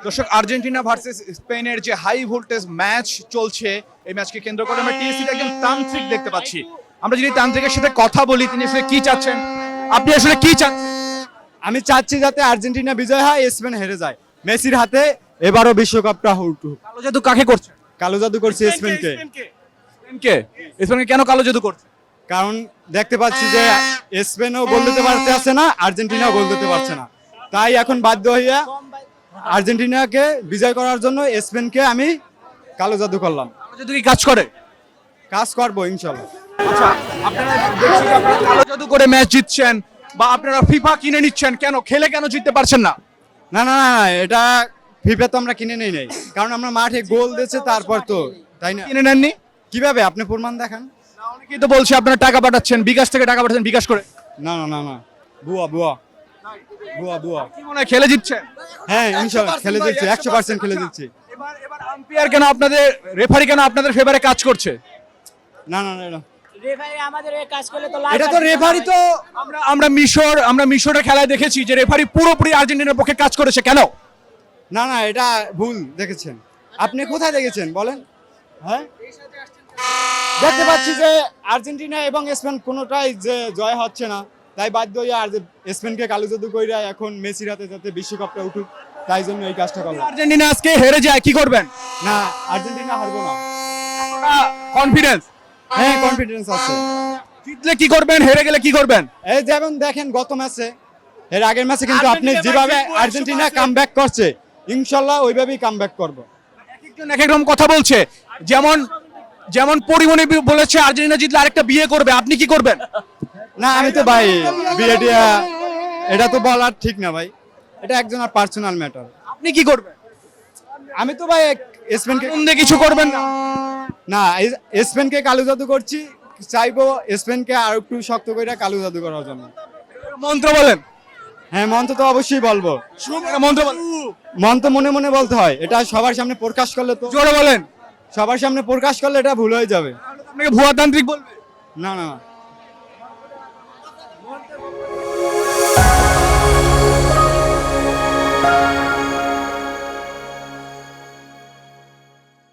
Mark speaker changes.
Speaker 1: দর্শক, Argentina versus স্পেনের যে হাই ভোল্টেজ ম্যাচ চলছে, এই ম্যাচকে কেন্দ্র করে আমরা টিএসসিতে একজন তান্ত্রিক দেখতে পাচ্ছি। আমরা যদি তান্ত্রিকের সাথে কথা বলি, তিনি আসলে কি চাচ্ছেন, আপনি আসলে কি চাচ্ছেন?
Speaker 2: আমি চাচ্ছি যাতে আর্জেন্টিনা বিজয় হয়, স্পেন হেরে যায়, মেসির হাতে এবারও বিশ্বকাপটা উঠুক।
Speaker 1: কালো জাদু কাকে করছে?
Speaker 2: কালো জাদু করছে স্পেনকে,
Speaker 1: স্পেনকে। স্পেনকে কেন কালো জাদু করছে?
Speaker 2: কারণ দেখতে পাচ্ছি যে স্পেনও গোল দিতে পারছে না, আর্জেন্টিনাও গোল দিতে পারছে না। তাই এখন বাধ্য হইয়া আর্জেন্টিনাকে বিজয় করার জন্য স্পেনকে আমি কালো জাদু করলাম।
Speaker 1: কালো জাদু কি কাজ করে?
Speaker 2: কাজ করবো ইনশাল্লাহ।
Speaker 1: আচ্ছা, আপনারা দেখছি যে আপনারা কালো জাদু করে ম্যাচ জিতছেন, বা আপনারা ফিফা কিনে নিচ্ছেন, কেন খেলে কেন জিততে পারছেন না?
Speaker 2: না না না না, এটা ফিফা তো আমরা কিনে নেই নাই, কারণ আমরা মাঠে গোল দিয়েছে তারপর তো, তাই না?
Speaker 1: কিনে নেননি?
Speaker 2: কিভাবে আপনি প্রমাণ দেখান?
Speaker 1: না, অনেকেই তো বলছে আপনারা টাকা পাঠাচ্ছেন, বিকাশ থেকে টাকা পাঠাচ্ছেন, বিকাশ করে।
Speaker 2: না না না না, বুয়া বুয়া বুয়া বুয়া।
Speaker 1: কি মনে হয় খেলে জিতছেন?
Speaker 2: হ্যাঁ ইনশাল্লাহ খেলে দিচ্ছি, 100% খেলে দিচ্ছি।
Speaker 1: এবার এবার আম্পায়ার কেন আপনাদের, রেফারি কেন আপনাদের ফেভারে কাজ করছে?
Speaker 2: না না না না,
Speaker 3: রেফারি আমাদের এই কাজ করলে তো
Speaker 2: এটা তো রেফারি তো,
Speaker 1: আমরা মিশরের খেলায় দেখেছি যে রেফারি পুরোপুরি আর্জেন্টিনার পক্ষে কাজ করেছে, কেন?
Speaker 2: না না এটা ভুল দেখেছেন। আপনি কোথায় দেখেছেন বলেন? হ্যাঁ দেখতে পাচ্ছি যে আর্জেন্টিনা এবং স্পেন কোনোটাই যে জয় হচ্ছে না, তাই বাধ্য হয়ে আর স্পেনকে কালো জাদু কইরা এখন মেসির হাতে যাতে বিশ্বকাপটা উঠুক, তাই জন্য এই কাজটা করলাম।
Speaker 1: আর্জেন্টিনা আজকে হেরে যায়, কি করবেন?
Speaker 2: না আর্জেন্টিনা হারবো না।
Speaker 1: কনফিডেন্স?
Speaker 2: হ্যাঁ কনফিডেন্স আছে।
Speaker 1: জিতলে কি করবেন, হেরে গেলে কি করবেন?
Speaker 2: এই যেমন দেখেন গত ম্যাচে, এর আগের ম্যাচে কিন্তু আপনি যেভাবে আর্জেন্টিনা কামব্যাক করছে, ইনশাল্লাহ ওইভাবেই কামব্যাক করবো।
Speaker 1: একজন এক এক রকম কথা বলছে, যেমন যেমন পরিমণি বলেছে আর্জেন্টিনা জিতলে আরেকটা বিয়ে করবে, আপনি কি করবেন?
Speaker 2: না আমি তো ভাই বিয়েটিয়া এটা তো বলার ঠিক না ভাই, এটা একজনের পার্সোনাল ম্যাটার।
Speaker 1: আপনি কি করবেন?
Speaker 2: আমি তো ভাই স্পেনকে
Speaker 1: আনন্দে কিছু করবেন না?
Speaker 2: না, স্পেনকে কালো জাদু করছি, চাইবো স্পেনকে আর একটু শক্ত করে কালো জাদু করার জন্য।
Speaker 1: মন্ত্র বলেন।
Speaker 2: হ্যাঁ মন্ত্র তো অবশ্যই বলবো,
Speaker 1: মন্ত্র বলেন।
Speaker 2: মন্ত্র মনে মনে বলতে হয়, এটা সবার সামনে প্রকাশ করলে তো,
Speaker 1: জোরে বলেন।
Speaker 2: সবার সামনে প্রকাশ করলে এটা ভুল হয়ে যাবে।
Speaker 1: আপনাকে ভুয়া তান্ত্রিক বলবে?
Speaker 2: না না না।